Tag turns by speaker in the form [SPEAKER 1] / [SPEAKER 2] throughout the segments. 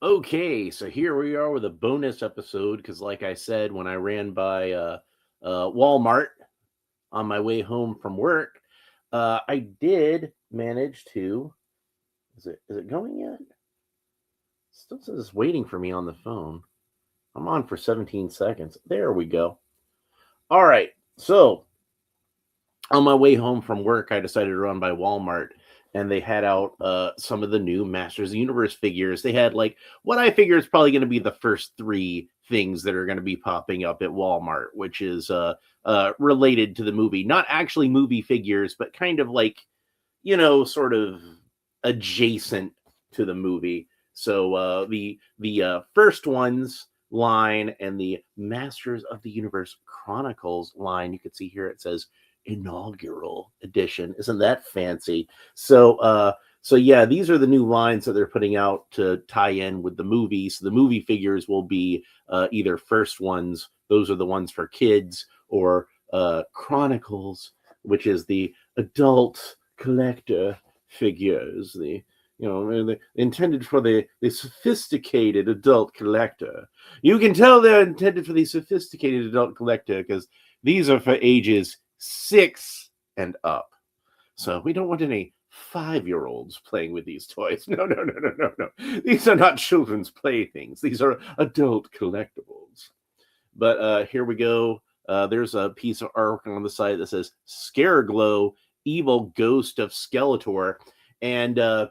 [SPEAKER 1] Okay, so here we are with a bonus episode because, like I said, when I ran by Walmart on my way home from work, I did manage to. Is it going yet? Still says it's waiting for me on the phone. I'm on for 17 seconds. There we go. All right, so on my way home from work, I decided to run by Walmart, and they had out some of the new Masters of the Universe figures. They had like what I figure is probably going to be the first three things that are going to be popping up at Walmart, which is related to the movie. Not actually movie figures, but kind of like, sort of adjacent to the movie. So the first ones line and the Masters of the Universe Chronicles line, you can see here it says Inaugural Edition. Isn't that fancy? So yeah, these are the new lines that they're putting out to tie in with the movie. So the movie figures will be either first ones, those are the ones for kids, or Chronicles, which is the adult collector figures, intended for the sophisticated adult collector. You can tell they're intended for the sophisticated adult collector because these are for ages 6 and up. So we don't want any 5-year-olds playing with these toys. No, no, no, no, no, no. These are not children's playthings. These are adult collectibles. But here we go. There's a piece of artwork on the side that says Scareglow, evil ghost of Skeletor. And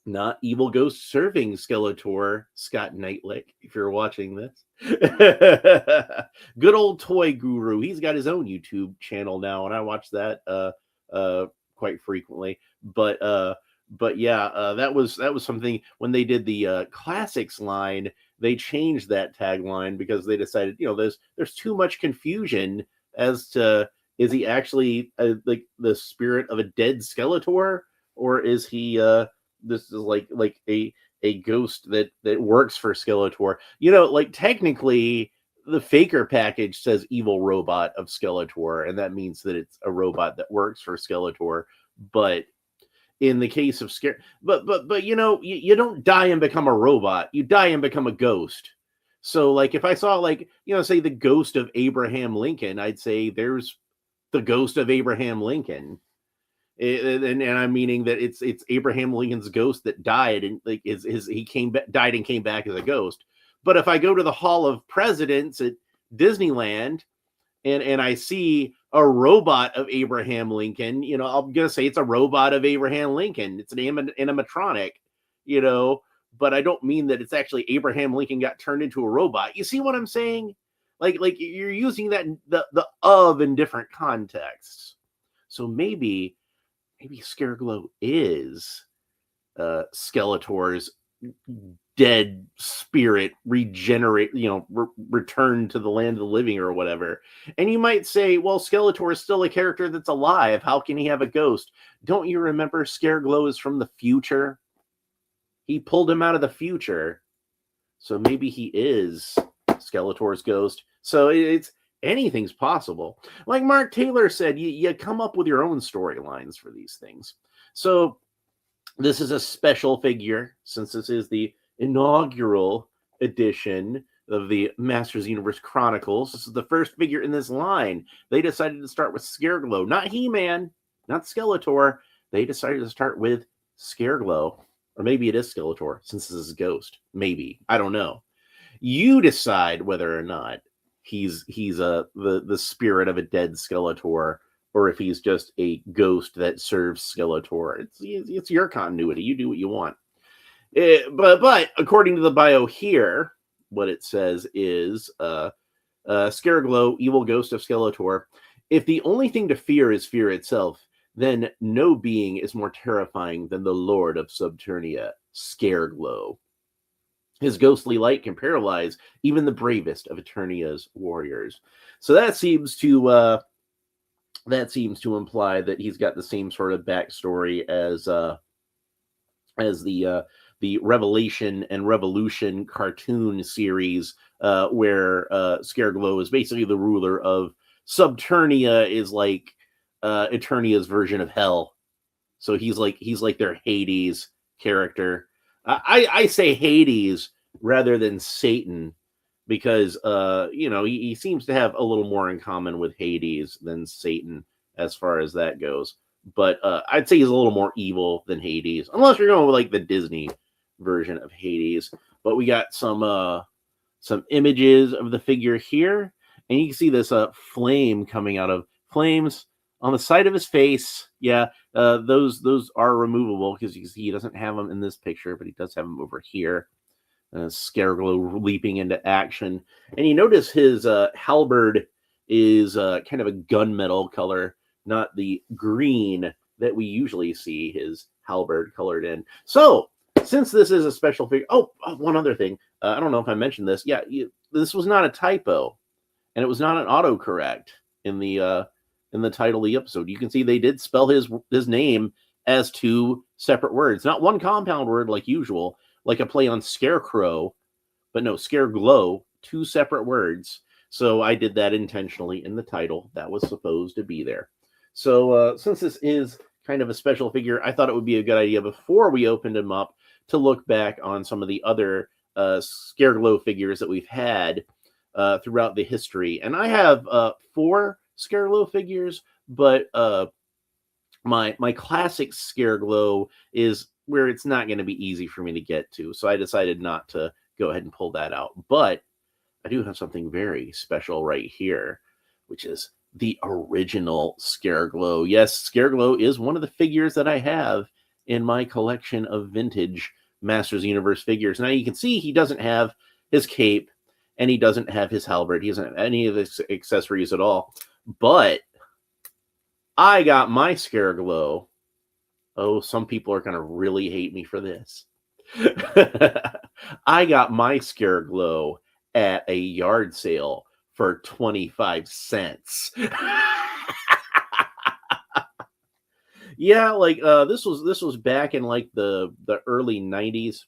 [SPEAKER 1] not evil ghost serving Skeletor, Scott Knightlick, if you're watching this. Good old toy guru. He's got his own YouTube channel now, and I watch that quite frequently. But yeah, that was something when they did the classics line. They changed that tagline because they decided, there's too much confusion as to, is he actually like the spirit of a dead Skeletor, or is he this is like a ghost that works for Skeletor? Like technically the faker package says evil robot of Skeletor, and that means that it's a robot that works for Skeletor. But in the case of but you don't die and become a robot. You die and become a ghost. So like if I saw like, say the ghost of Abraham Lincoln, I'd say there's the ghost of Abraham Lincoln. And I'm meaning that it's Abraham Lincoln's ghost that died, and like died and came back as a ghost. But if I go to the Hall of Presidents at Disneyland and I see a robot of Abraham Lincoln, I'm gonna say it's a robot of Abraham Lincoln. It's an animatronic, but I don't mean that it's actually Abraham Lincoln got turned into a robot. You see what I'm saying? Like you're using that the of in different contexts. So maybe Scareglow is Skeletor's dead spirit regenerate, return to the land of the living or whatever. And you might say, well, Skeletor is still a character that's alive. How can he have a ghost? Don't you remember Scareglow is from the future? He pulled him out of the future. So maybe he is Skeletor's ghost. So it's anything's possible. Like Mark Taylor said, you come up with your own storylines for these things. So this is a special figure, since this is the inaugural edition of the Masters of the Universe Chronicles. This is the first figure in this line. They decided to start with Scareglow, not He-Man, not Skeletor. They decided to start with Scareglow. Or maybe it is Skeletor, since this is a ghost. Maybe. I don't know. You decide whether or not he's the spirit of a dead Skeletor, or if he's just a ghost that serves Skeletor. It's your continuity. You do what you want. But according to the bio here, what it says is Scareglow, evil ghost of Skeletor. If the only thing to fear is fear itself, then no being is more terrifying than the Lord of Subternia, Scareglow. His ghostly light can paralyze even the bravest of Eternia's warriors. So that seems to imply that he's got the same sort of backstory as the Revelation and Revolution cartoon series, where Scareglow is basically the ruler of Subternia, is like Eternia's version of hell. So he's like their Hades character. I say Hades rather than Satan because he seems to have a little more in common with Hades than Satan as far as that goes. But I'd say he's a little more evil than Hades, unless you're going with like the Disney version of Hades. But we got some images of the figure here, and you can see this flame coming out of flames on the side of his face. Yeah, those are removable because you can see he doesn't have them in this picture, but he does have them over here. Scareglow leaping into action, and you notice his halberd is kind of a gunmetal color, not the green that we usually see his halberd colored in. So, since this is a special figure, one other thing, I don't know if I mentioned this. Yeah, this was not a typo, and it was not an autocorrect in the title of the episode. You can see they did spell his name as two separate words, not one compound word like usual, like a play on scarecrow, but no, scareglow, two separate words. So I did that intentionally in the title. That was supposed to be there. So since this is kind of a special figure, I thought it would be a good idea before we opened him up to look back on some of the other Scareglow figures that we've had throughout the history. And I have 4 Scareglow figures, but my classic Scareglow is where it's not going to be easy for me to get to. So I decided not to go ahead and pull that out. But I do have something very special right here, which is the original Scareglow. Yes, Scareglow is one of the figures that I have in my collection of vintage Masters of the Universe figures. Now you can see he doesn't have his cape and he doesn't have his halberd. He doesn't have any of his accessories at all. But I got my Scareglow. Oh, some people are going to really hate me for this. I got my Scareglow at a yard sale for 25 cents. Yeah, like this was back in like the early 90s,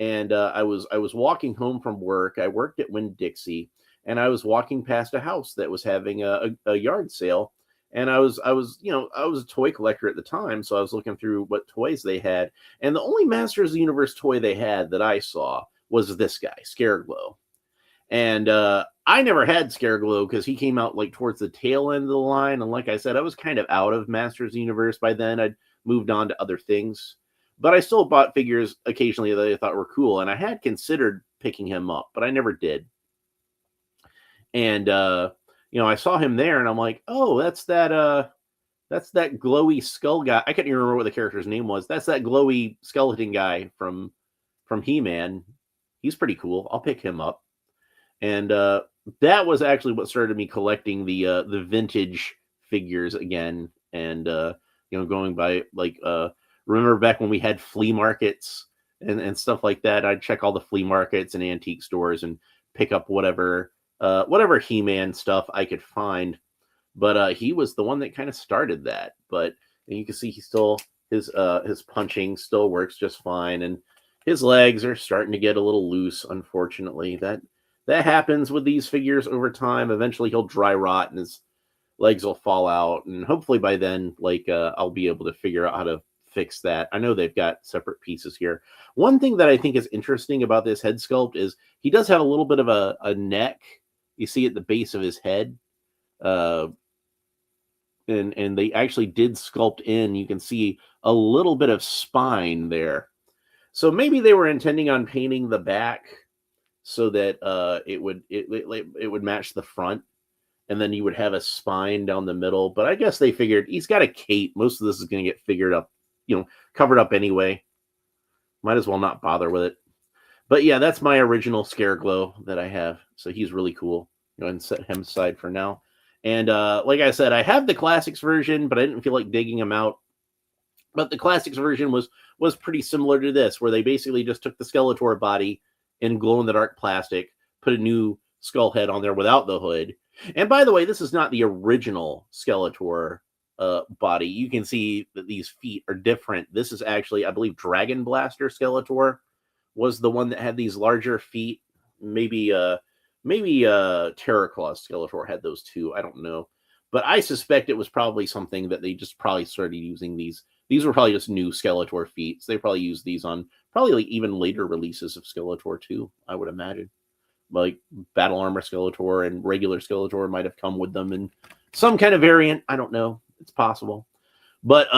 [SPEAKER 1] and I was walking home from work. I worked at Winn-Dixie, and I was walking past a house that was having a yard sale. And I was a toy collector at the time, so I was looking through what toys they had, and the only Masters of the Universe toy they had that I saw was this guy, Scareglow. And I never had Scareglow because he came out like towards the tail end of the line, and like I said, I was kind of out of Masters of the Universe by then. I'd moved on to other things, but I still bought figures occasionally that I thought were cool, and I had considered picking him up, but I never did. And I saw him there, and I'm like, oh, that's that glowy skull guy. I couldn't even remember what the character's name was. That's that glowy skeleton guy from He-Man. He's pretty cool. I'll pick him up. And that was actually what started me collecting the vintage figures again. And going by like remember back when we had flea markets and stuff like that. I'd check all the flea markets and antique stores and pick up whatever He-Man stuff I could find. But he was the one that kind of started that. But you can see he still his punching still works just fine, and his legs are starting to get a little loose. Unfortunately, that happens with these figures over time. Eventually, he'll dry rot and his legs will fall out, and hopefully by then, I'll be able to figure out how to fix that. I know they've got separate pieces here. One thing that I think is interesting about this head sculpt is he does have a little bit of a neck. You see at the base of his head. And they actually did sculpt in. You can see a little bit of spine there. So maybe they were intending on painting the back so that it would match the front, and then you would have a spine down the middle. But I guess they figured he's got a cape. Most of this is going to get figured up, covered up anyway. Might as well not bother with it. But yeah, that's my original Scareglow that I have. So he's really cool. Go ahead and set him aside for now. And like I said, I have the Classics version, but I didn't feel like digging them out. But the Classics version was pretty similar to this, where they basically just took the Skeletor body in glow-in-the-dark plastic, put a new skull head on there without the hood. And by the way, this is not the original Skeletor body. You can see that these feet are different. This is actually, I believe, Dragon Blaster Skeletor was the one that had these larger feet. Maybe Terraclaw Skeletor had those too. I don't know. But I suspect it was probably something that they just probably started using these These were probably just new Skeletor feet. So they probably used these on probably like even later releases of Skeletor too, I would imagine. Like Battle Armor Skeletor and regular Skeletor might have come with them in some kind of variant. I don't know. It's possible. But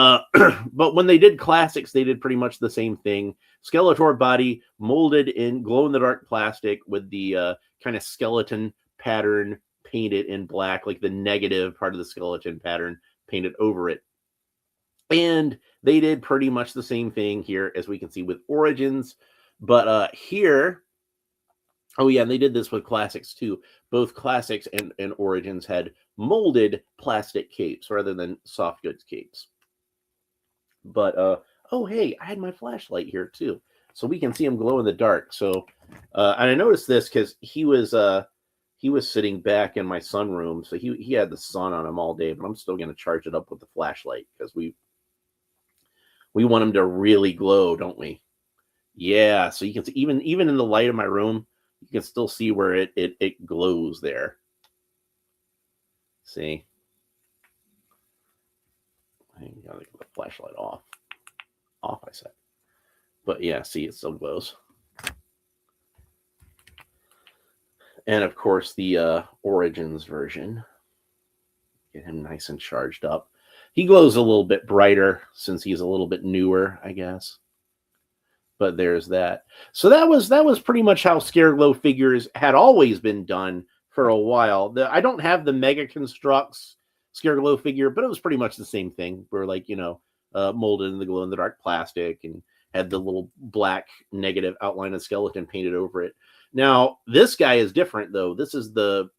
[SPEAKER 1] but when they did classics, they did pretty much the same thing. Skeletor body molded in glow-in-the-dark plastic with the kind of skeleton pattern painted in black, like the negative part of the skeleton pattern painted over it. And they did pretty much the same thing here, as we can see with Origins. But here, oh yeah, and they did this with Classics too. Both Classics and Origins had molded plastic capes rather than soft goods capes. But oh hey, I had my flashlight here too, so we can see him glow in the dark. So and I noticed this because he was sitting back in my sunroom, so he had the sun on him all day. But I'm still going to charge it up with the flashlight because we want him to really glow, don't we? Yeah, so you can see even in the light of my room, you can still see where it glows there. See? I gotta get the flashlight off. Off, I said. But yeah, see, it still glows. And of course, the Origins version. Get him nice and charged up. He glows a little bit brighter since he's a little bit newer, I guess. But there's that. So that was pretty much how Scareglow figures had always been done for a while. I don't have the Mega Constructs Scareglow figure, but it was pretty much the same thing. We're like, molded in the glow-in-the-dark plastic and had the little black negative outline of skeleton painted over it. Now, this guy is different, though. This is the,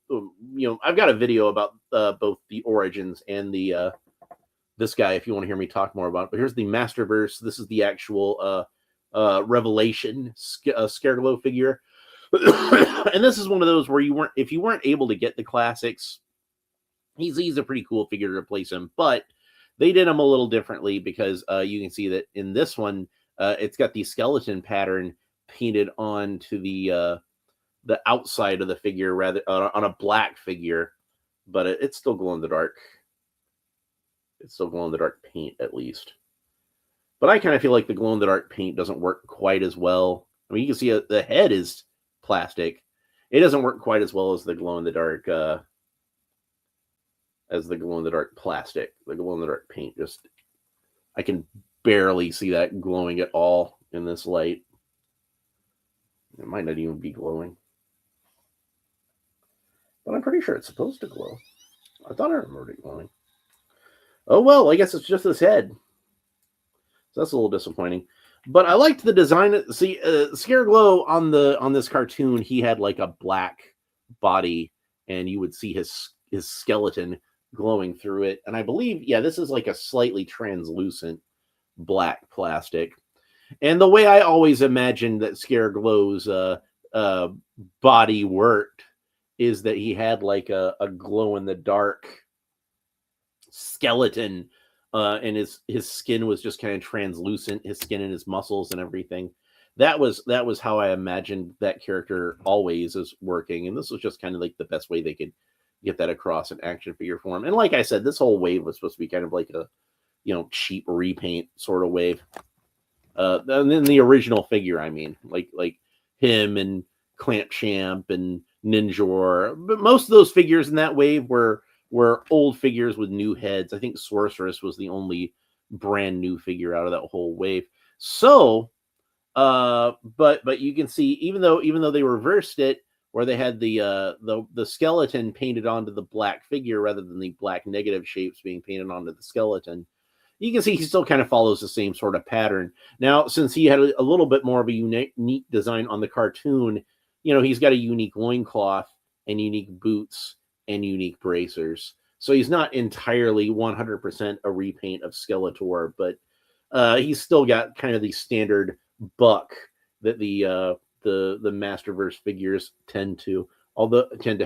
[SPEAKER 1] I've got a video about both the Origins and the this guy, if you want to hear me talk more about it. But here's the Masterverse. This is the actual Revelation Scareglow figure. And this is one of those where if you weren't able to get the classics, he's a pretty cool figure to replace him. But they did him a little differently because you can see that in this one, it's got the skeleton pattern painted onto the outside of the figure, rather on a black figure, but it's still glow in the dark. It's still glow in the dark paint, at least. But I kind of feel like the glow in the dark paint doesn't work quite as well. I mean, you can see the head is plastic. It doesn't work quite as well as the glow in the dark plastic. The glow in the dark paint, just I can barely see that glowing at all in this light. It might not even be glowing, but I'm pretty sure it's supposed to glow. I thought I remembered it glowing. Oh well, I guess it's just his head. So that's a little disappointing. But I liked the design. See, Scareglow on this cartoon, he had like a black body, and you would see his skeleton glowing through it. And I believe, yeah, this is like a slightly translucent black plastic. And the way I always imagined that Scareglow's body worked is that he had like a glow in the dark skeleton, and his skin was just kind of translucent, his skin and his muscles and everything. That was how I imagined that character always is working, and this was just kind of like the best way they could get that across in action figure form. And like I said, this whole wave was supposed to be kind of like a cheap repaint sort of wave. And then the original figure, I mean, like him and Clamp Champ and Ninjor, but most of those figures in that wave were old figures with new heads. I think Sorceress was the only brand new figure out of that whole wave. So, but you can see, even though they reversed it, where they had the skeleton painted onto the black figure rather than the black negative shapes being painted onto the skeleton, you can see he still kind of follows the same sort of pattern. Now, since he had a little bit more of a unique design on the cartoon, he's got a unique loincloth and unique boots and unique bracers. So he's not entirely 100% a repaint of Skeletor, but he's still got kind of the standard buck that the Masterverse figures tend to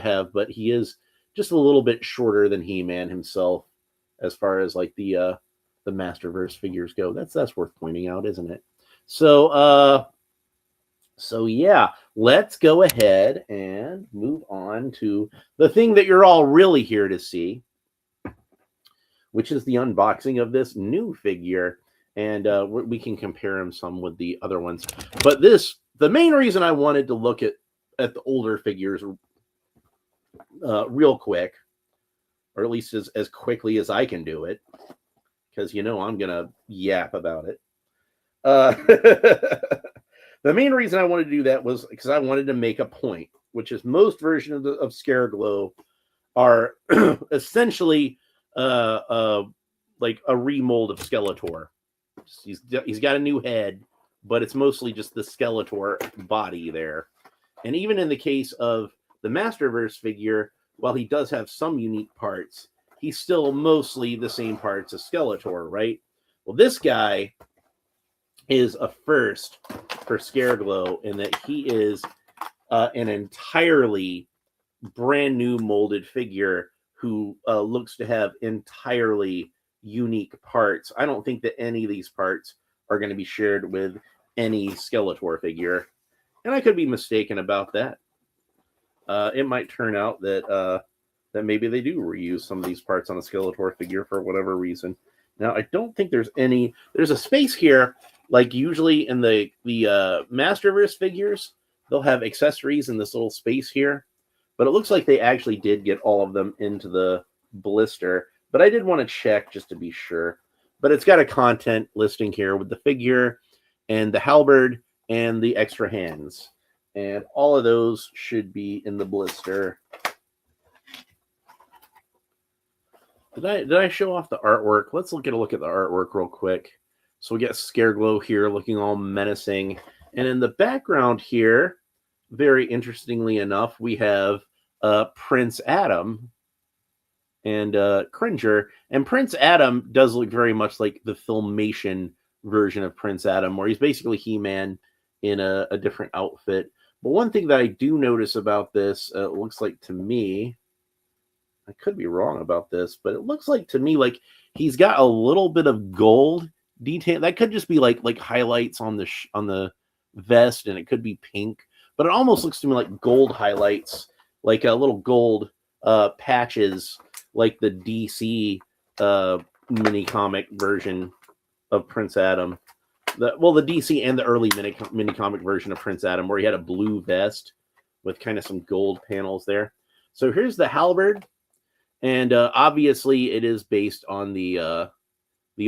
[SPEAKER 1] have, but he is just a little bit shorter than He-Man himself as far as like the Masterverse figures go. That's worth pointing out, isn't it? So yeah, let's go ahead and move on to the thing that you're all really here to see, which is the unboxing of this new figure. and we can compare him some with the other ones. But the main reason I wanted to look at the older figures real quick, or at least as quickly as I can do it, because I'm gonna yap about it. The main reason I wanted to do that was because I wanted to make a point, which is most versions of Scareglow are essentially like a remold of Skeletor. He's got a new head, but it's mostly just the Skeletor body there. And even in the case of the Masterverse figure, while he does have some unique parts, he's still mostly the same parts as Skeletor, right? Well, this guy is a first for Scareglow in that he is an entirely brand new molded figure who looks to have entirely unique parts. I don't think that any of these parts are going to be shared with any Skeletor figure, and I could be mistaken about that. It might turn out that maybe they do reuse some of these parts on a Skeletor figure for whatever reason. Now, I don't think there's a space here, like usually in the Masterverse figures, they'll have accessories in this little space here, but it looks like they actually did get all of them into the blister, but I did want to check just to be sure. But it's got a content listing here with the figure and the halberd and the extra hands, and all of those should be in the blister. Did I show off the artwork? Let's look at the artwork real quick. So we got Scareglow here looking all menacing. And in the background here, very interestingly enough, we have Prince Adam and Cringer. And Prince Adam does look very much like the Filmation version of Prince Adam, where he's basically He-Man in a different outfit. But one thing that I do notice about this, it looks like to me, I could be wrong about this, but it looks like to me like he's got a little bit of gold detail. That could just be like highlights on the vest, and it could be pink, but it almost looks to me like gold highlights, like a little gold patches, like the DC mini comic version of Prince Adam. The DC and the early mini comic version of Prince Adam, where he had a blue vest with kind of some gold panels there. So here's the halberd. And obviously, it is based on the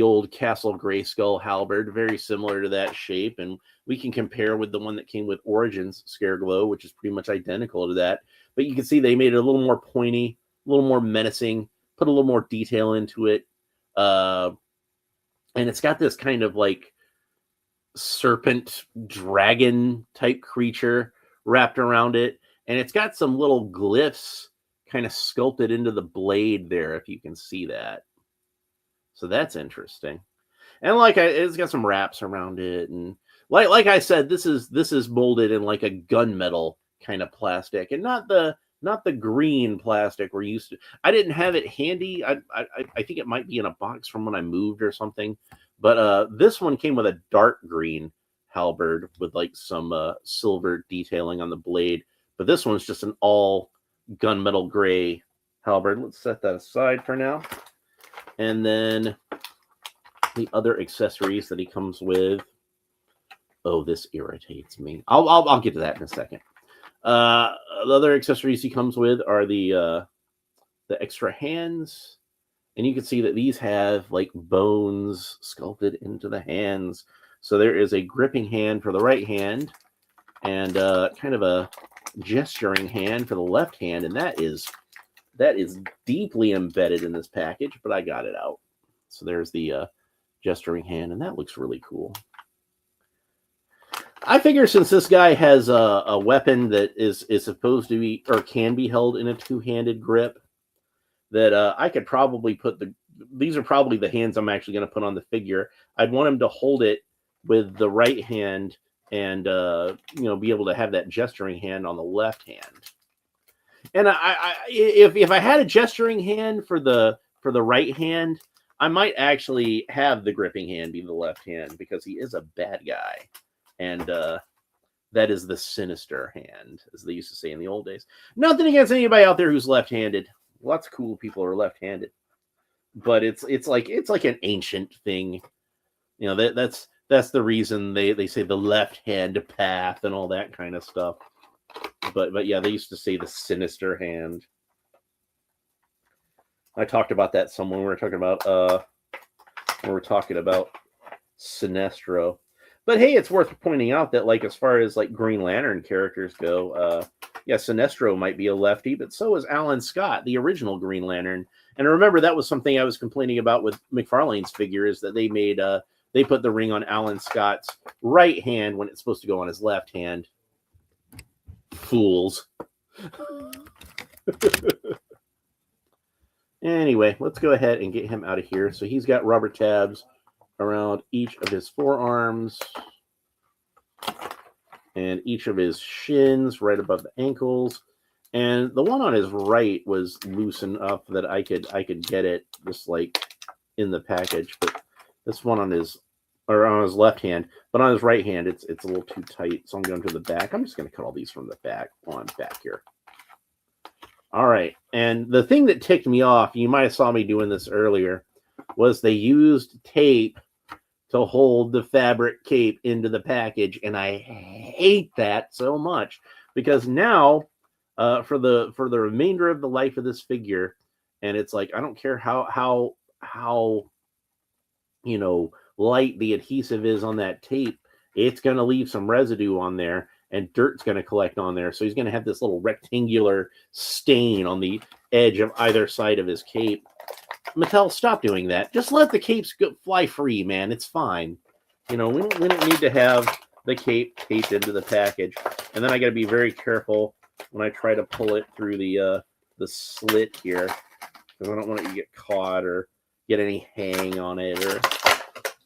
[SPEAKER 1] old Castle Grayskull halberd, very similar to that shape. And we can compare with the one that came with Origins Scareglow, which is pretty much identical to that. But you can see they made it a little more pointy, a little more menacing, put a little more detail into it. And it's got this kind of like serpent dragon type creature wrapped around it. And it's got some little glyphs kind of sculpted into the blade there, if you can see that. So that's interesting. And it's got some wraps around it, and like I said, this is molded in like a gunmetal kind of plastic, and not the green plastic we're used to. I didn't have it handy. I think it might be in a box from when I moved or something. But this one came with a dark green halberd with like some silver detailing on the blade. But this one's just an all gunmetal gray halberd. Let's set that aside for now. And then the other accessories that he comes with. Oh, this irritates me. I'll get to that in a second. The other accessories he comes with are the extra hands, and you can see that these have like bones sculpted into the hands. So there is a gripping hand for the right hand, and kind of a gesturing hand for the left hand, and that is deeply embedded in this package, but I got it out. So there's the gesturing hand, and that looks really cool. I figure since this guy has a weapon that is supposed to be or can be held in a two-handed grip, that I could probably these are probably the hands I'm actually going to put on the figure. I'd want him to hold it with the right hand and be able to have that gesturing hand on the left hand. And if I had a gesturing hand for the right hand, I might actually have the gripping hand be the left hand, because he is a bad guy, and that is the sinister hand, as they used to say in the old days. Nothing against anybody out there who's left-handed. Lots of cool people are left-handed, but it's like an ancient thing. You know, that's the reason they say the left hand path and all that kind of stuff. But yeah, they used to say the sinister hand. I talked about that some when we were talking about Sinestro. But hey, it's worth pointing out that, like, as far as like Green Lantern characters go, yeah, Sinestro might be a lefty, but so is Alan Scott, the original Green Lantern. And remember, that was something I was complaining about with McFarlane's figure, is that they put the ring on Alan Scott's right hand when it's supposed to go on his left hand. Fools. Anyway, let's go ahead and get him out of here. So he's got rubber tabs around each of his forearms and each of his shins right above the ankles. And the one on his right was loose enough that I could get it just like in the package. But this one on his left hand, but on his right hand, it's a little too tight. So I'm going to the back. I'm just going to cut all these from the back on back here. All right. And the thing that ticked me off, you might have saw me doing this earlier, was they used tape to hold the fabric cape into the package. And I hate that so much, because now for the remainder of the life of this figure, and it's like, I don't care how light the adhesive is on that tape, it's going to leave some residue on there, and dirt's going to collect on there. So he's going to have this little rectangular stain on the edge of either side of his cape. Mattel, stop doing that. Just let the capes fly free, man. It's fine. We don't need to have the cape taped into the package. And then I got to be very careful when I try to pull it through the slit here, because I don't want it to get caught or get any hang on it or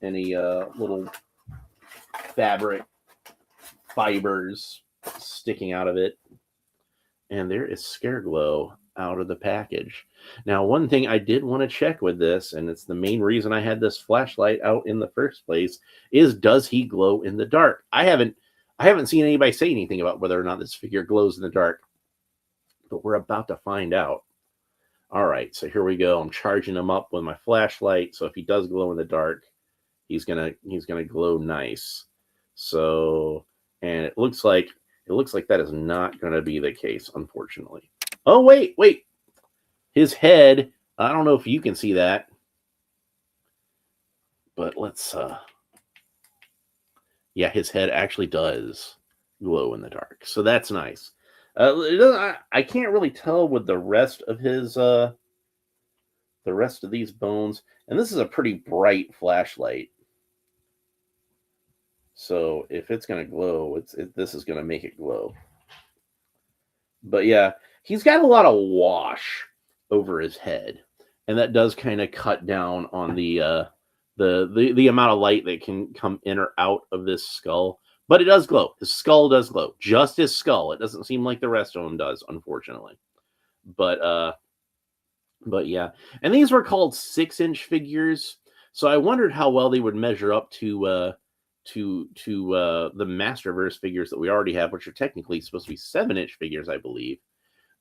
[SPEAKER 1] any little fabric fibers sticking out of it. And there is Scareglow out of the package. Now, one thing I did want to check with this, and it's the main reason I had this flashlight out in the first place, is does he glow in the dark? I haven't seen anybody say anything about whether or not this figure glows in the dark, but we're about to find out. All right, so here we go. I'm charging him up with my flashlight, so if he does glow in the dark, he's gonna glow nice. So, and it looks like that is not going to be the case, unfortunately. Oh, wait. His head, I don't know if you can see that, but let's, yeah, his head actually does glow in the dark. So that's nice. I can't really tell with the rest of his, the rest of these bones. And this is a pretty bright flashlight. So if it's going to glow, this is going to make it glow. But yeah, he's got a lot of wash over his head, and that does kind of cut down on the amount of light that can come in or out of this skull. But it does glow. His skull does glow. Just his skull. It doesn't seem like the rest of him does, unfortunately. But yeah. And these were called 6-inch figures. So I wondered how well they would measure up to the Masterverse figures that we already have, which are technically supposed to be 7-inch figures, I believe.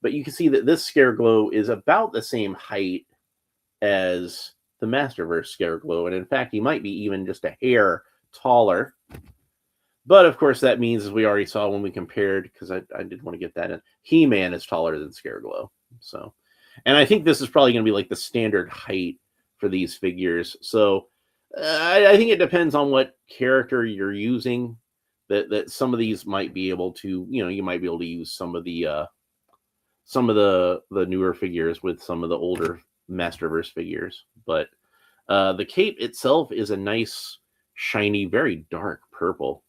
[SPEAKER 1] But you can see that this Scareglow is about the same height as the Masterverse Scareglow. And in fact, he might be even just a hair taller. But of course, that means, as we already saw when we compared, because I did want to get that in, He-Man is taller than Scareglow. So, and I think this is probably going to be like the standard height for these figures. So I think it depends on what character you're using. That some of these might be able to, you might be able to use some of the newer figures with some of the older Masterverse figures. But the cape itself is a nice, shiny, very dark purple.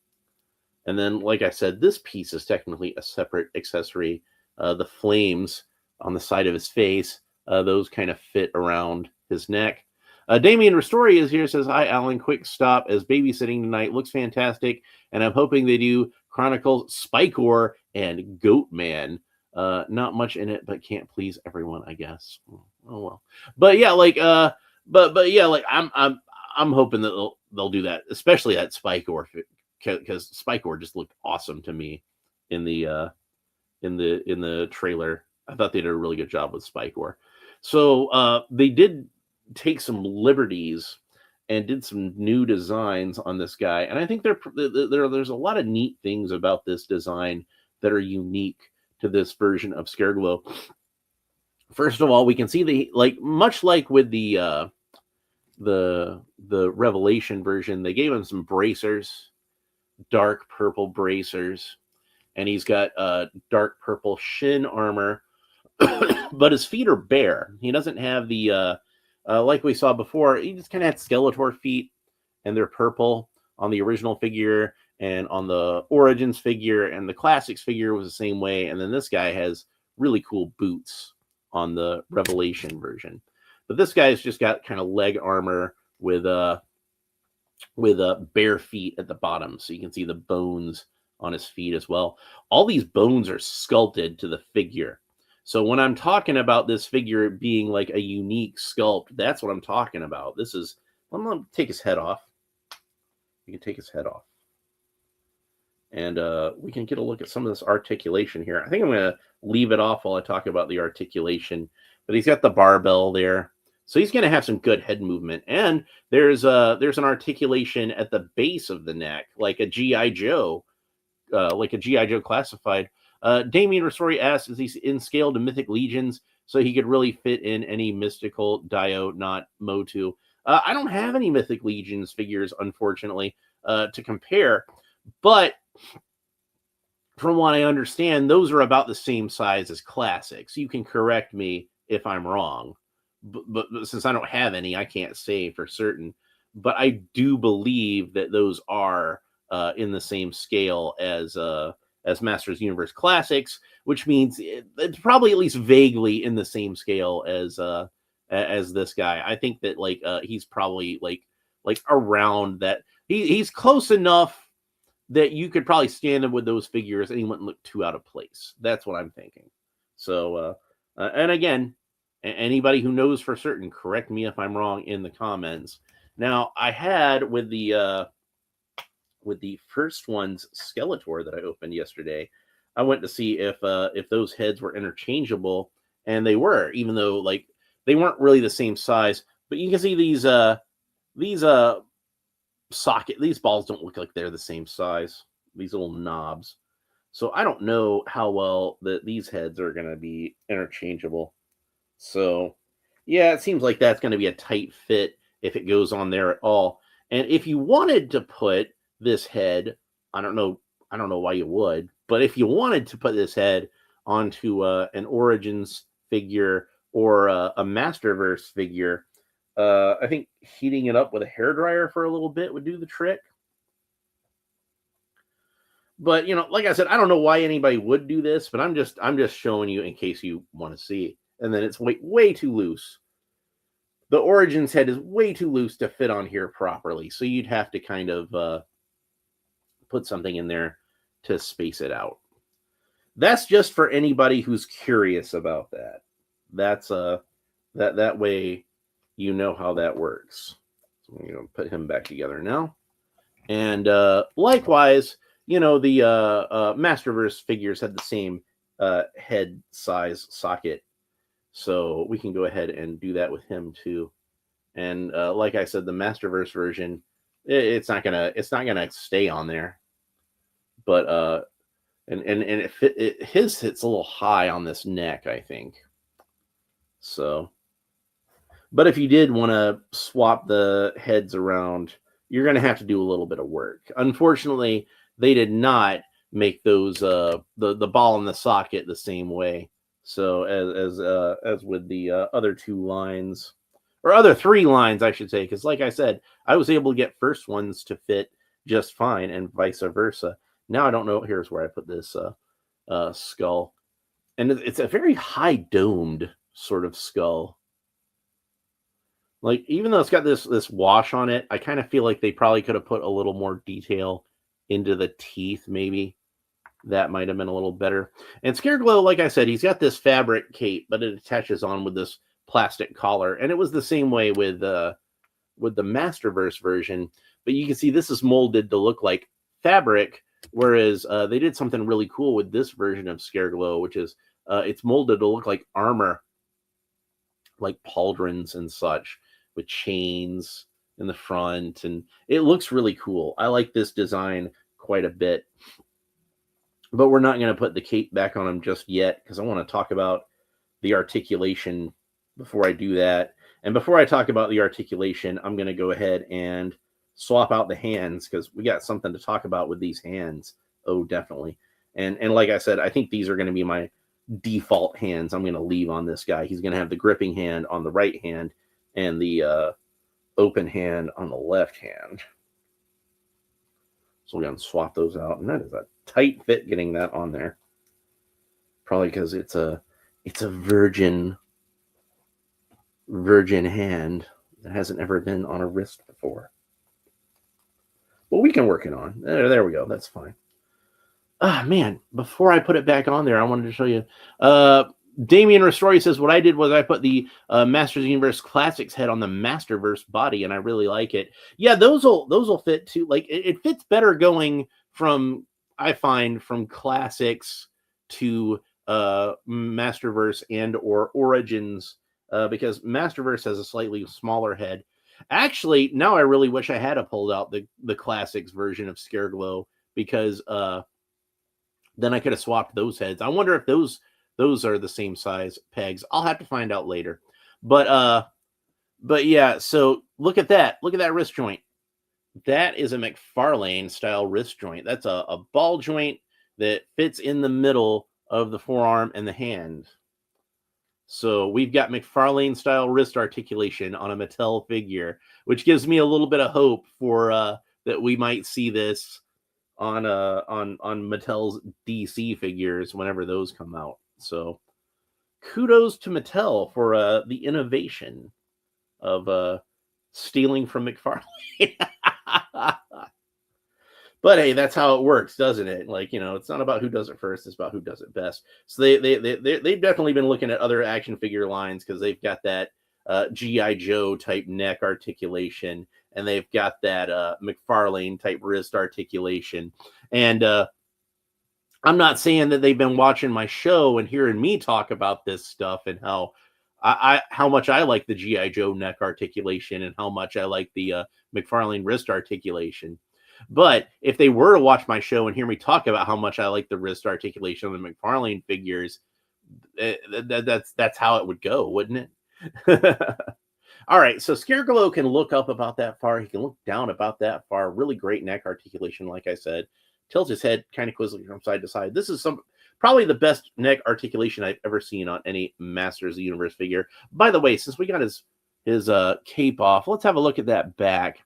[SPEAKER 1] And then, like I said, this piece is technically a separate accessory. The flames on the side of his face, those kind of fit around his neck. Damien Ristori is here, says, hi, Alan. Quick stop as babysitting tonight. Looks fantastic. And I'm hoping they do Chronicles, Spikor, and Goatman. Not much in it, but can't please everyone, I guess. Oh well. But yeah, but yeah, I'm hoping that they'll do that, especially that Spikor, because Spikor just looked awesome to me in the trailer. I thought they did a really good job with Spikor. So they did take some liberties and did some new designs on this guy. And I think there's a lot of neat things about this design that are unique to this version of Scareglow. First of all, we can see much like with the Revelation version, they gave him some bracers, dark purple bracers, and he's got dark purple shin armor, but his feet are bare. He doesn't have the like we saw before. He just kind of had Skeletor feet, and they're purple on the original figure, and on the Origins figure, and the Classics figure was the same way. And then this guy has really cool boots on the Revelation version, but this guy's just got kind of leg armor with bare feet at the bottom, so you can see the bones on his feet as well. All these bones are sculpted to the figure. So when I'm talking about this figure being like a unique sculpt, that's what I'm talking about. I'm going to take his head off. You can take his head off. And we can get a look at some of this articulation here. I think I'm going to leave it off while I talk about the articulation. But he's got the barbell there. So he's going to have some good head movement. And there's an articulation at the base of the neck, like a G.I. Joe. Like a G.I. Joe classified. Damien Rostori asks, is he in scale to Mythic Legions so he could really fit in any mystical Dio, not Motu? I don't have any Mythic Legions figures, unfortunately, to compare. But from what I understand, those are about the same size as Classics. You can correct me if I'm wrong. But since I don't have any, I can't say for certain. But I do believe that those are in the same scale as Masters Universe Classics, which means it's probably at least vaguely in the same scale as this guy. I think that he's probably like around that. He's close enough that you could probably stand him with those figures and he wouldn't look too out of place. That's what I'm thinking. So and again, anybody who knows for certain, correct me if I'm wrong in the comments. Now, I had with the first one's Skeletor that I opened yesterday, I went to see if those heads were interchangeable, and they were, even though they weren't really the same size. But you can see these these balls don't look like they're the same size. These little knobs. So I don't know how well these heads are going to be interchangeable. So yeah, it seems like that's going to be a tight fit if it goes on there at all. And if you wanted to put this head, I don't know why you would, but if you wanted to put this head onto an Origins figure or a Masterverse figure, I think heating it up with a hairdryer for a little bit would do the trick. But like I said, I don't know why anybody would do this, but I'm just showing you in case you want to see. And then it's way too loose. The Origins head is way too loose to fit on here properly, so you'd have to kind of put something in there to space it out. That's just for anybody who's curious about that. That's that way you know how that works. So I'm going to put him back together now. And likewise, the Masterverse figures had the same head size socket. So we can go ahead and do that with him too. And like I said, the Masterverse version, it's not gonna stay on there. But his hits a little high on this neck, I think. So, but if you did want to swap the heads around, you're gonna have to do a little bit of work. Unfortunately, they did not make those the ball in the socket the same way. So as with the other two lines, or other three lines, I should say, because like I said, I was able to get first ones to fit just fine, and vice versa. Now I don't know. Here's where I put this skull, and it's a very high domed sort of skull. Like, even though it's got this wash on it, I kind of feel like they probably could have put a little more detail into the teeth, maybe. That might have been a little better. And Scareglow, like I said, he's got this fabric cape, but it attaches on with this plastic collar. And it was the same way with the Masterverse version. But you can see this is molded to look like fabric, whereas they did something really cool with this version of Scareglow, which is it's molded to look like armor, like pauldrons and such, with chains in the front, and it looks really cool. I like this design quite a bit. But we're not going to put the cape back on him just yet because I want to talk about the articulation before I do that. And before I talk about the articulation, I'm going to go ahead and swap out the hands because we got something to talk about with these hands. Oh, definitely. And like I said, I think these are going to be my default hands I'm going to leave on this guy. He's going to have the gripping hand on the right hand and the open hand on the left hand. So we're going to swap those out. And that is a tight fit getting that on there. Probably because it's a virgin hand that hasn't ever been on a wrist before. Well, we can work it on. There we go. That's fine. Ah, man, before I put it back on there, I wanted to show you. Damien Restory says, what I did was I put the Masters Universe Classics head on the Masterverse body, and I really like it. Yeah, those will fit too. Like, it fits better going from, I find, from Classics to Masterverse and or Origins, because Masterverse has a slightly smaller head. Actually, now I really wish I had pulled out the Classics version of Scareglow, because then I could have swapped those heads. I wonder if those are the same size pegs. I'll have to find out later. But yeah, so look at that. Look at that wrist joint. That is a McFarlane style wrist joint. That's a ball joint that fits in the middle of the forearm and the hand. So we've got McFarlane style wrist articulation on a Mattel figure, which gives me a little bit of hope for that we might see this on Mattel's DC figures whenever those come out. So kudos to Mattel for the innovation of stealing from McFarlane. But hey, that's how it works, doesn't it? Like, you know, it's not about who does it first, it's about who does it best. So they've definitely been looking at other action figure lines, because they've got that G.I. Joe type neck articulation, and they've got that McFarlane type wrist articulation. And I'm not saying that they've been watching my show and hearing me talk about this stuff and how much I like the G.I. Joe neck articulation and how much I like the McFarlane wrist articulation. But if they were to watch my show and hear me talk about how much I like the wrist articulation of the McFarlane figures, that's how it would go, wouldn't it? All right, so Scareglow can look up about that far. He can look down about that far. Really great neck articulation, like I said. Tilts his head kind of quizzically from side to side. This is probably the best neck articulation I've ever seen on any Masters of the Universe figure. By the way, since we got his cape off, let's have a look at that back.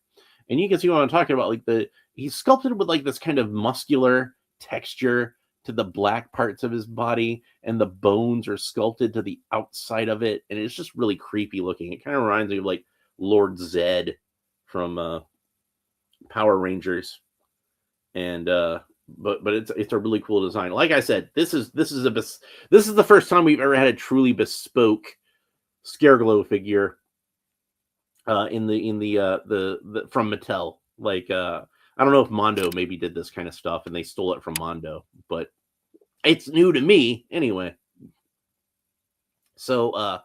[SPEAKER 1] And you can see what I'm talking about. Like he's sculpted with like this kind of muscular texture to the black parts of his body, and the bones are sculpted to the outside of it, and it's just really creepy looking. It kind of reminds me of like Lord Zed from Power Rangers. And but it's a really cool design. Like I said, this is the first time we've ever had a truly bespoke Scareglow figure in the from Mattel. Like I don't know if Mondo maybe did this kind of stuff and they stole it from Mondo, but it's new to me anyway. So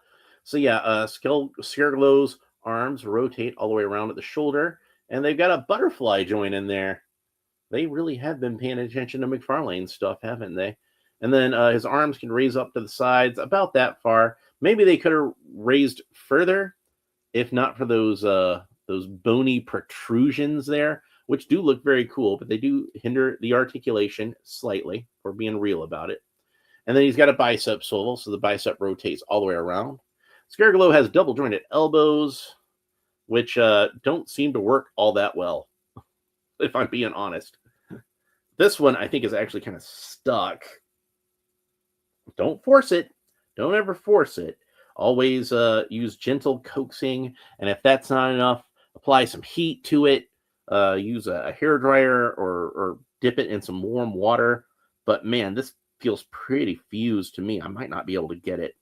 [SPEAKER 1] yeah, Scareglow's arms rotate all the way around at the shoulder, and they've got a butterfly joint in there. They really have been paying attention to McFarlane stuff, haven't they? And then his arms can raise up to the sides about that far. Maybe they could have raised further, if not for those bony protrusions there, which do look very cool, but they do hinder the articulation slightly, for being real about it. And then he's got a bicep swivel, so the bicep rotates all the way around. Scareglow has double jointed elbows, which don't seem to work all that well, if I'm being honest. This one, I think, is actually kind of stuck. Don't force it. Don't ever force it. Always use gentle coaxing, and if that's not enough, apply some heat to it. Use a hairdryer or dip it in some warm water. But man, this feels pretty fused to me. I might not be able to get it.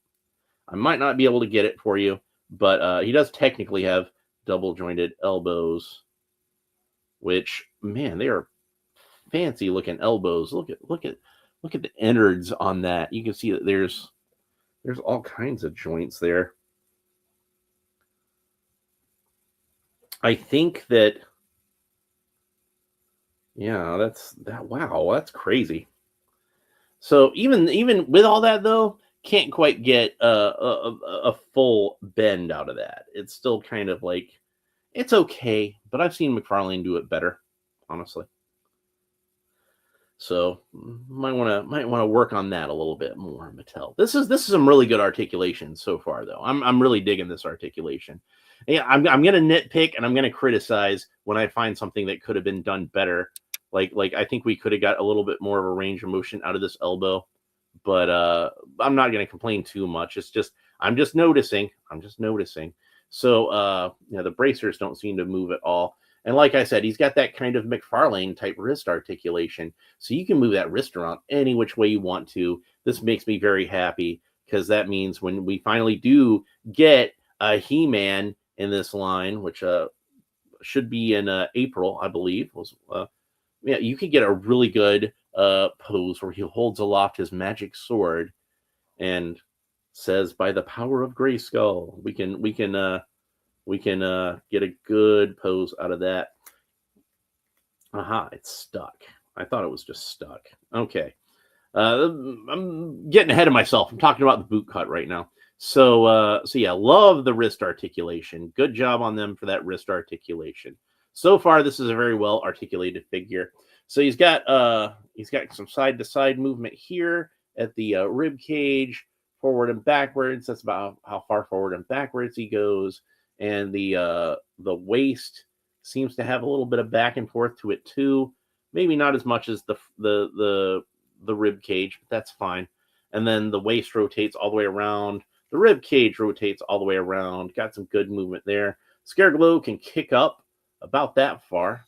[SPEAKER 1] For you, but he does technically have double jointed elbows, which, man, they are fancy looking elbows. Look at the innards on that. You can see that there's all kinds of joints there. I think that, yeah, wow, that's crazy. So even with all that though, can't quite get a full bend out of that. It's still kind of like it's okay, but I've seen McFarlane do it better, honestly. So might want to work on that a little bit more, Mattel. This is some really good articulation so far, though. I'm really digging this articulation. Yeah, I'm gonna nitpick and I'm gonna criticize when I find something that could have been done better. Like I think we could have got a little bit more of a range of motion out of this elbow, but I'm not gonna complain too much. It's just I'm just noticing. I'm just noticing. So the bracers don't seem to move at all. And like I said, he's got that kind of McFarlane type wrist articulation. So you can move that wrist around any which way you want to. This makes me very happy because that means when we finally do get a He-Man in this line, which should be in April, I believe, yeah, you could get a really good pose where he holds aloft his magic sword and says, "By the power of Grayskull, we can get a good pose out of that." Aha, it's stuck. I thought it was just stuck. Okay. I'm getting ahead of myself. I'm talking about the boot cut right now. So yeah, love the wrist articulation. Good job on them for that wrist articulation. So far, this is a very well articulated figure. So he's got some side to side movement here at the rib cage, forward and backwards. That's about how far forward and backwards he goes, and the waist seems to have a little bit of back and forth to it too. Maybe not as much as the rib cage, but that's fine. And then the waist rotates all the way around. The rib cage rotates all the way around. Got some good movement there. Scareglow can kick up about that far,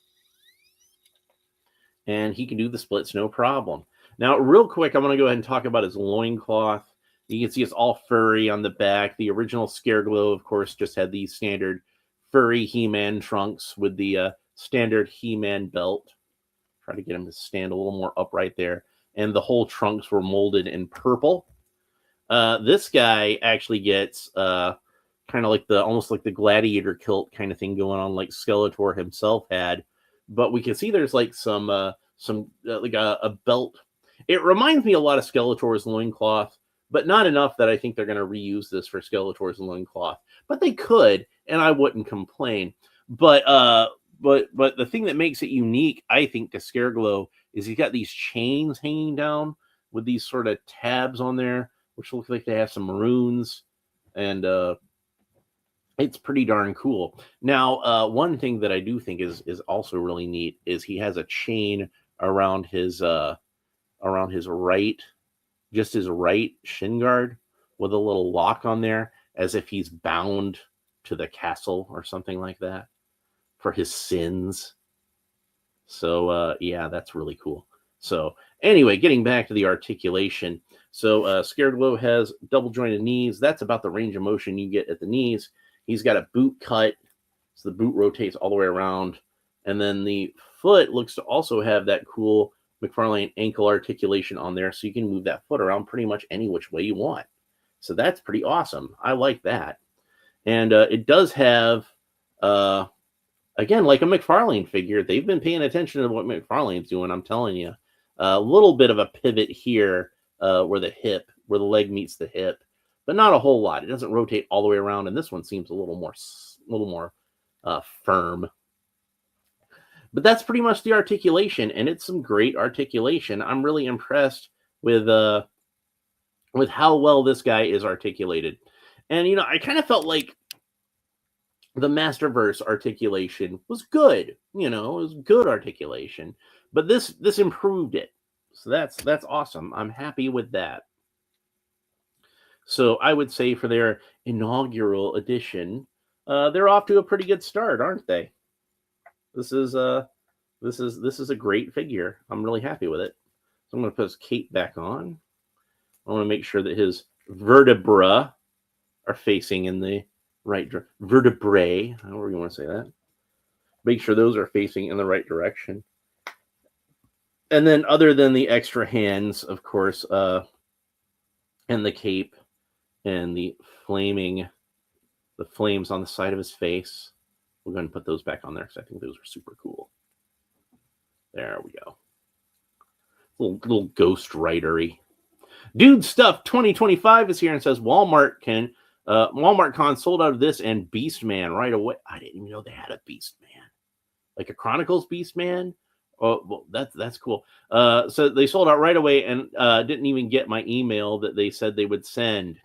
[SPEAKER 1] and he can do the splits no problem. Now, real quick, I'm going to go ahead and talk about his loincloth. You can see it's all furry on the back. The original Scareglow, of course, just had these standard furry He-Man trunks with the standard He-Man belt. Try to get him to stand a little more upright there. And the whole trunks were molded in purple. This guy actually gets kind of like almost like the gladiator kilt kind of thing going on, like Skeletor himself had. But we can see there's like some like a belt. It reminds me a lot of Skeletor's loincloth, but not enough that I think they're going to reuse this for Skeletor's loincloth. But they could, and I wouldn't complain. But the thing that makes it unique, I think, to Scareglow is he's got these chains hanging down with these sort of tabs on there, which look like they have some runes, and it's pretty darn cool. Now, one thing that I do think is also really neat is he has a chain around his right, just his right shin guard with a little lock on there, as if he's bound to the castle or something like that for his sins. So yeah, that's really cool. So anyway, getting back to the articulation. So Scareglow has double jointed knees. That's about the range of motion you get at the knees. He's got a boot cut, so the boot rotates all the way around. And then the foot looks to also have that cool McFarlane ankle articulation on there, so you can move that foot around pretty much any which way you want. So that's pretty awesome. I like that. And it does have, again, like a McFarlane figure, they've been paying attention to what McFarlane's doing, I'm telling you. A little bit of a pivot here where the leg meets the hip, but not a whole lot. It doesn't rotate all the way around, and this one seems a little more firm. But that's pretty much the articulation, and it's some great articulation. I'm really impressed with how well this guy is articulated. And I kind of felt like the Masterverse articulation was good. It was good articulation, but this improved it. So that's awesome. I'm happy with that. So I would say for their inaugural edition, they're off to a pretty good start, aren't they? This is a great figure. I'm really happy with it. So I'm going to put his cape back on. I want to make sure that his vertebrae are facing in the right vertebrae, however you want to say that. Make sure those are facing in the right direction. And then, other than the extra hands, of course, and the cape and the flames on the side of his face We'll go ahead and put those back on there because I think those are super cool. There we go. Little ghost writery. Dude Stuff 2025 is here and says Walmart Con sold out of this and Beastman right away. I didn't even know they had a Beastman, like a Chronicles Beastman. Oh, well, that's cool. So they sold out right away and didn't even get my email that they said they would send.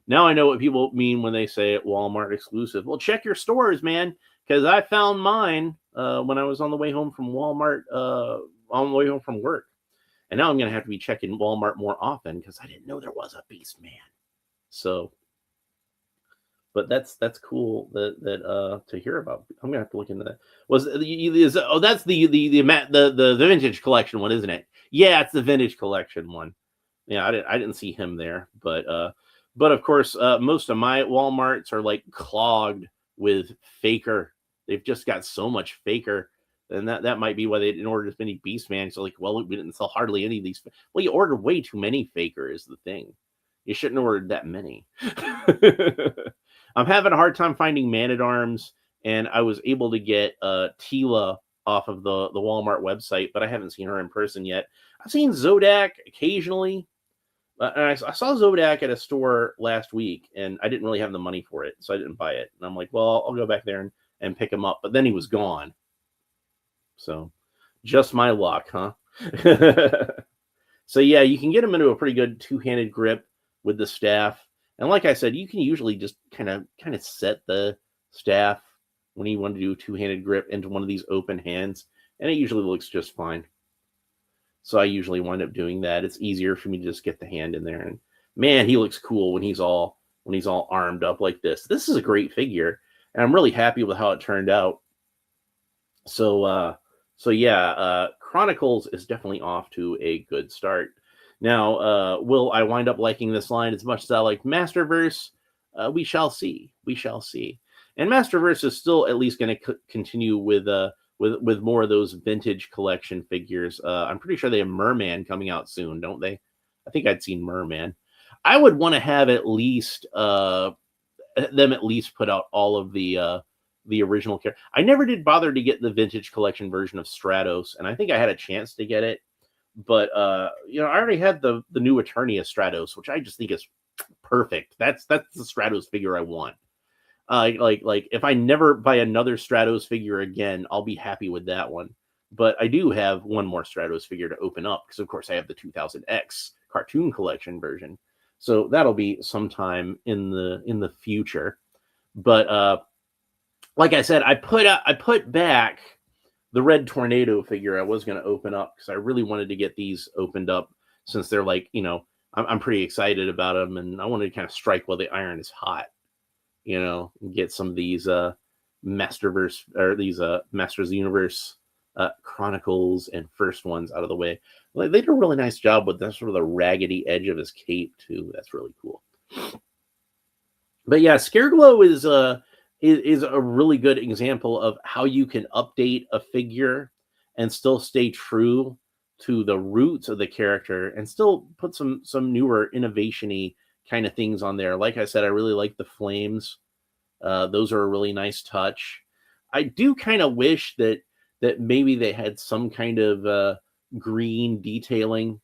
[SPEAKER 1] Now I know what people mean when they say Walmart exclusive. Well, check your stores, man, because I found mine when I was on the way home from Walmart, on the way home from work. And now I'm going to have to be checking Walmart more often because I didn't know there was a Beastman. So, but that's cool that to hear about. I'm going to have to look into that. That's the vintage collection one, isn't it? Yeah, it's the vintage collection one. Yeah, I didn't see him there, but of course, most of my Walmarts are like clogged with Faker. They've just got so much Faker, and that might be why they didn't order as many Beastman. So like, well, we didn't sell hardly any of these. Well, you ordered way too many Faker is the thing. You shouldn't have ordered that many. I'm having a hard time finding Man-at-Arms, and I was able to get Tila off of the Walmart website, but I haven't seen her in person yet. I've seen Zodak occasionally. And I saw Zodak at a store last week, and I didn't really have the money for it, so I didn't buy it. And I'm like, well, I'll go back there and pick him up. But then he was gone. So just my luck, huh? So, yeah, you can get him into a pretty good two-handed grip with the staff. And like I said, you can usually just kind of set the staff when you want to do a two-handed grip into one of these open hands, and it usually looks just fine. So I usually wind up doing that. It's easier for me to just get the hand in there. And man, he looks cool when he's all armed up like this. This is a great figure, and I'm really happy with how it turned out. So yeah, Chronicles is definitely off to a good start. Now, will I wind up liking this line as much as I like Masterverse? We shall see. We shall see. And Masterverse is still at least going to continue with more of those vintage collection figures. I'm pretty sure they have Merman coming out soon, don't they? I think I'd seen Merman. I would want to have at least them at least put out all of the original character. I never did bother to get the vintage collection version of Stratos, and I think I had a chance to get it, but I already had the new Eternia Stratos, which I just think is perfect. That's the Stratos figure I want. Like if I never buy another Stratos figure again, I'll be happy with that one. But I do have one more Stratos figure to open up because, of course, I have the 2000X cartoon collection version. So that'll be sometime in the future. But like I said, I put back the Red Tornado figure I was going to open up because I really wanted to get these opened up since they're like, I'm pretty excited about them, and I wanted to kind of strike while the iron is hot. Get some of these Masterverse or these Masters of the Universe Chronicles and first ones out of the way. Like, they did a really nice job with that sort of the raggedy edge of his cape too. That's really cool. But yeah, Scareglow is a really good example of how you can update a figure and still stay true to the roots of the character and still put some newer innovation-y kind of things on there. Like I said, I really like the flames. Those are a really nice touch. I do kind of wish that maybe they had some kind of green detailing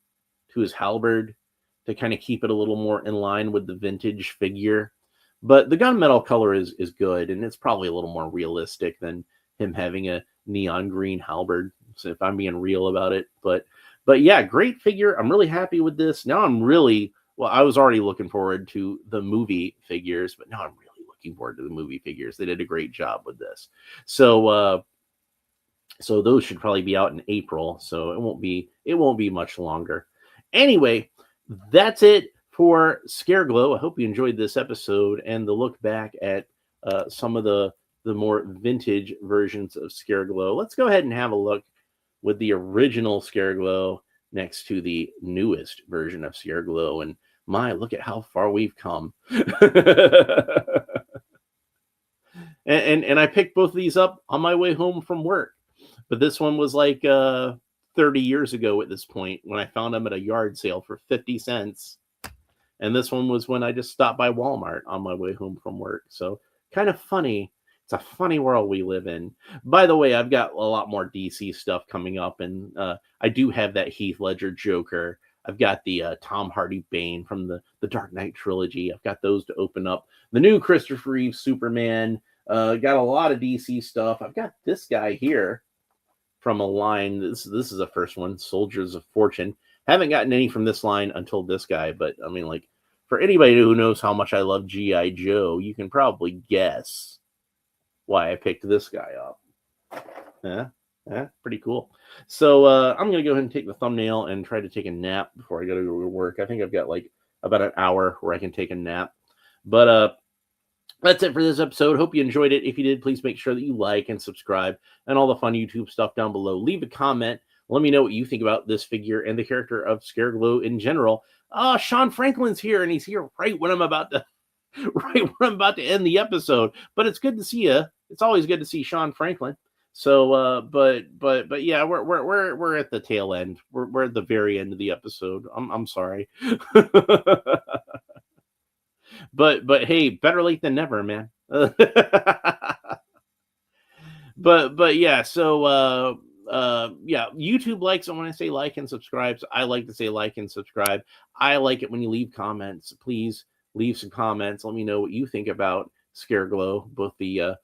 [SPEAKER 1] to his halberd to kind of keep it a little more in line with the vintage figure. But the gunmetal color is good, and it's probably a little more realistic than him having a neon green halberd, so if I'm being real about it. But yeah, great figure. I'm really happy with this. Now I was already looking forward to the movie figures, but now I'm really looking forward to the movie figures. They did a great job with this. So those should probably be out in April, so it won't be much longer. Anyway, that's it for Scareglow. I hope you enjoyed this episode and the look back at some of the more vintage versions of Scareglow. Let's go ahead and have a look with the original Scareglow next to the newest version of Scareglow. And look at how far we've come. and I picked both of these up on my way home from work. But this one was like 30 years ago at this point when I found them at a yard sale for 50 cents. And this one was when I just stopped by Walmart on my way home from work. So kind of funny. It's a funny world we live in. By the way, I've got a lot more DC stuff coming up, and I do have that Heath Ledger Joker. I've got the Tom Hardy Bane from the Dark Knight trilogy. I've got those to open up. The new Christopher Reeve Superman. Got a lot of DC stuff. I've got this guy here from a line. This is the first one, Soldiers of Fortune. Haven't gotten any from this line until this guy, but I mean, like, for anybody who knows how much I love G.I. Joe, you can probably guess why I picked this guy up. Yeah, pretty cool. So I'm going to go ahead and take the thumbnail and try to take a nap before I go to work. I think I've got like about an hour where I can take a nap. But that's it for this episode. Hope you enjoyed it. If you did, please make sure that you like and subscribe and all the fun YouTube stuff down below. Leave a comment. Let me know what you think about this figure and the character of Scareglow in general. Sean Franklin's here, and he's here right when I'm about to end the episode. But it's good to see you. It's always good to see Sean Franklin. So, but yeah, we're at the tail end. We're at the very end of the episode. I'm sorry. But hey, better late than never, man. but yeah, so yeah, YouTube likes it when I say like and subscribe. So I like to say like and subscribe. I like it when you leave comments. Please leave some comments. Let me know what you think about Scareglow, both the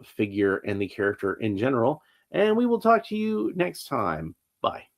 [SPEAKER 1] figure and the character in general. And we will talk to you next time. Bye.